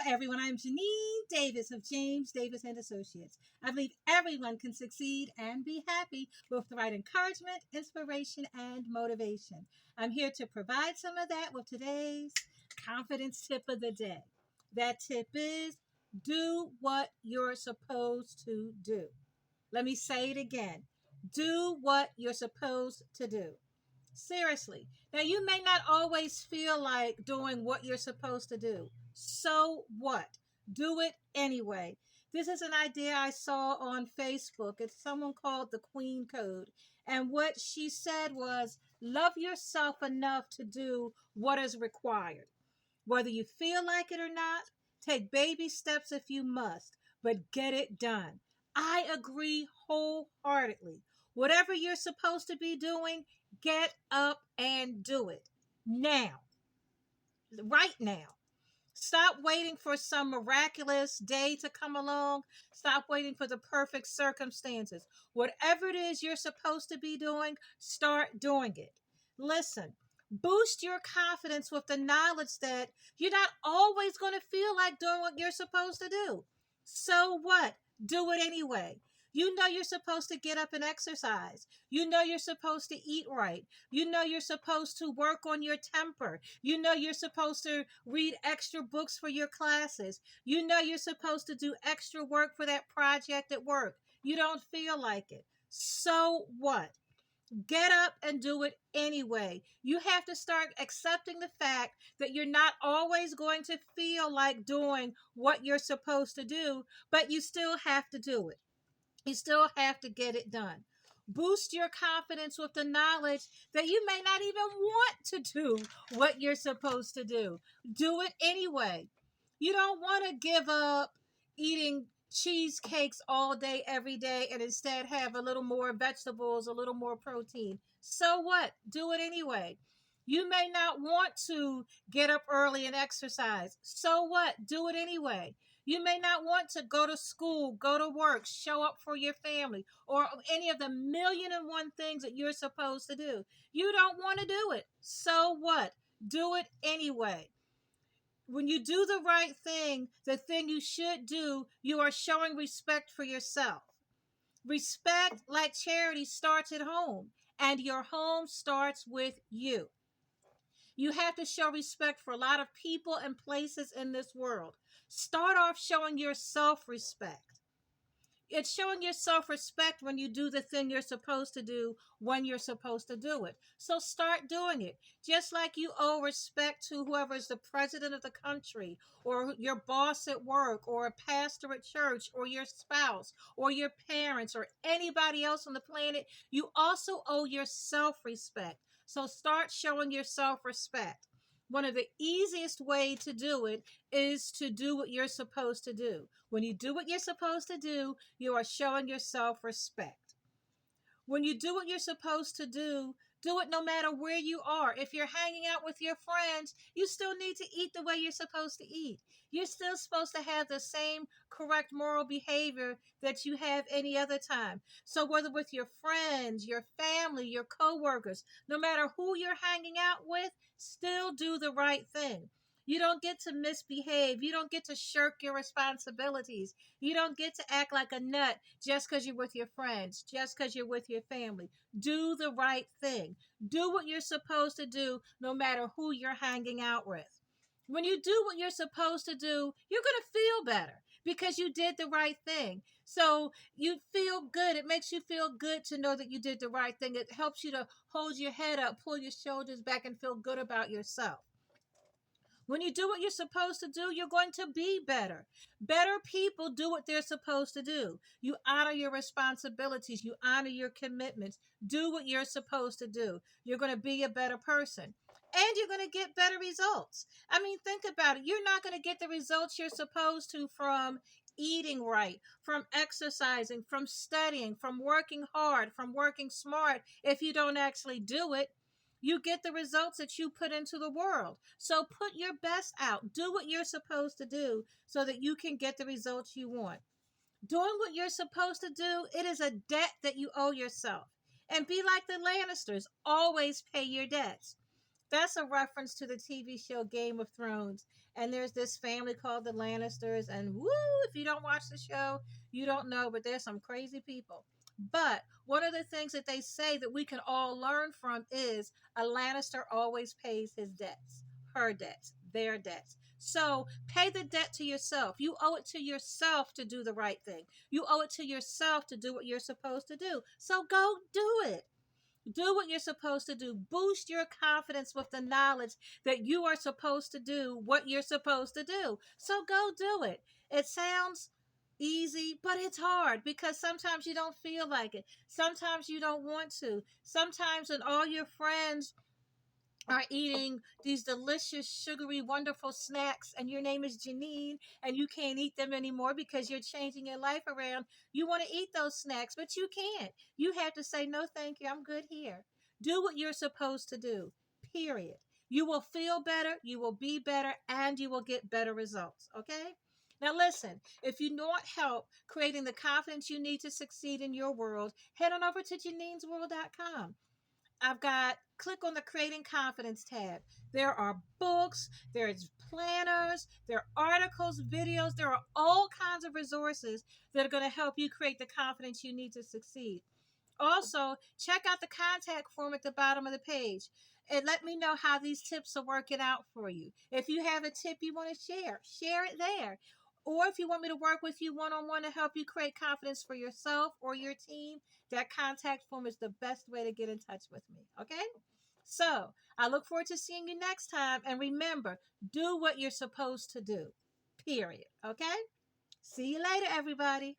Hi everyone, I'm Janine Davis of James Davis and Associates. I believe everyone can succeed and be happy with the right encouragement, inspiration, and motivation. I'm here to provide some of that with today's confidence tip of the day. That tip is do what you're supposed to do. Let me say it again. Do what you're supposed to do. Seriously. Now, you may not always feel like doing what you're supposed to do. So what? Do it anyway. This is an idea I saw on Facebook. It's someone called the Queen Code. And what she said was love yourself enough to do what is required. Whether you feel like it or not, take baby steps if you must, but get it done. I agree wholeheartedly. Whatever you're supposed to be doing, get up and do it now, right now. Stop waiting for some miraculous day to come along. Stop waiting for the perfect circumstances. Whatever it is you're supposed to be doing, start doing it. Listen, boost your confidence with the knowledge that you're not always going to feel like doing what you're supposed to do. So what? Do it anyway. You know you're supposed to get up and exercise. You know you're supposed to eat right. You know you're supposed to work on your temper. You know you're supposed to read extra books for your classes. You know you're supposed to do extra work for that project at work. You don't feel like it. So what? Get up and do it anyway. You have to start accepting the fact that you're not always going to feel like doing what you're supposed to do, but you still have to do it. You still have to get it done. Boost your confidence with the knowledge that you may not even want to do what you're supposed to do. Do it anyway. You don't want to give up eating cheesecakes all day, every day, and instead have a little more vegetables, a little more protein. So what? Do it anyway. You may not want to get up early and exercise. So what? Do it anyway. You may not want to go to school, go to work, show up for your family, or any of the million and one things that you're supposed to do. You don't want to do it. So what? Do it anyway. When you do the right thing, the thing you should do, you are showing respect for yourself. Respect, like charity, starts at home, and your home starts with you. You have to show respect for a lot of people and places in this world. Start off showing your self respect. It's showing your self respect when you do the thing you're supposed to do when you're supposed to do it. So start doing it. Just like you owe respect to whoever is the president of the country, or your boss at work, or a pastor at church, or your spouse, or your parents, or anybody else on the planet, you also owe yourself respect. So start showing yourself respect. One of the easiest way to do it is to do what you're supposed to do. When you do what you're supposed to do, you are showing yourself respect. When you do what you're supposed to do it no matter where you are. If you're hanging out with your friends, you still need to eat the way you're supposed to eat. You're still supposed to have the same correct moral behavior that you have any other time. So whether with your friends, your family, your coworkers, no matter who you're hanging out with, still do the right thing. You don't get to misbehave. You don't get to shirk your responsibilities. You don't get to act like a nut just because you're with your friends, just because you're with your family. Do the right thing. Do what you're supposed to do no matter who you're hanging out with. When you do what you're supposed to do, you're going to feel better because you did the right thing. So you feel good. It makes you feel good to know that you did the right thing. It helps you to hold your head up, pull your shoulders back, and feel good about yourself. When you do what you're supposed to do, you're going to be better. Better people do what they're supposed to do. You honor your responsibilities. You honor your commitments. Do what you're supposed to do. You're going to be a better person. And you're going to get better results. I mean, think about it. You're not going to get the results you're supposed to from eating right, from exercising, from studying, from working hard, from working smart if you don't actually do it. You get the results that you put into the world. So put your best out. Do what you're supposed to do so that you can get the results you want. Doing what you're supposed to do, it is a debt that you owe yourself. And be like the Lannisters. Always pay your debts. That's a reference to the TV show Game of Thrones. And there's this family called the Lannisters. And woo, if you don't watch the show, you don't know, but there's some crazy people. But one of the things that they say that we can all learn from is a Lannister always pays his debts, her debts, their debts. So pay the debt to yourself. You owe it to yourself to do the right thing. You owe it to yourself to do what you're supposed to do. So go do it. Do what you're supposed to do. Boost your confidence with the knowledge that you are supposed to do what you're supposed to do. So go do it. It sounds easy, but it's hard because sometimes you don't feel like it. Sometimes you don't want to. Sometimes when all your friends are eating these delicious, sugary, wonderful snacks, and your name is Janine, and you can't eat them anymore because you're changing your life around. You want to eat those snacks, but you can't. You have to say, no, thank you, I'm good here. Do what you're supposed to do, period. You will feel better, you will be better, and you will get better results, okay? Now, listen, if you want help creating the confidence you need to succeed in your world, head on over to Janine'sWorld.com. I've got click on the Creating Confidence tab. There are books, there's planners, there are articles, videos, there are all kinds of resources that are going to help you create the confidence you need to succeed. Also, check out the contact form at the bottom of the page and let me know how these tips are working out for you. If you have a tip you want to share it there. Or if you want me to work with you one on one to help you create confidence for yourself or your team, that contact form is the best way to get in touch with me. Okay? So I look forward to seeing you next time. And remember, do what you're supposed to do. Period. Okay? See you later, everybody.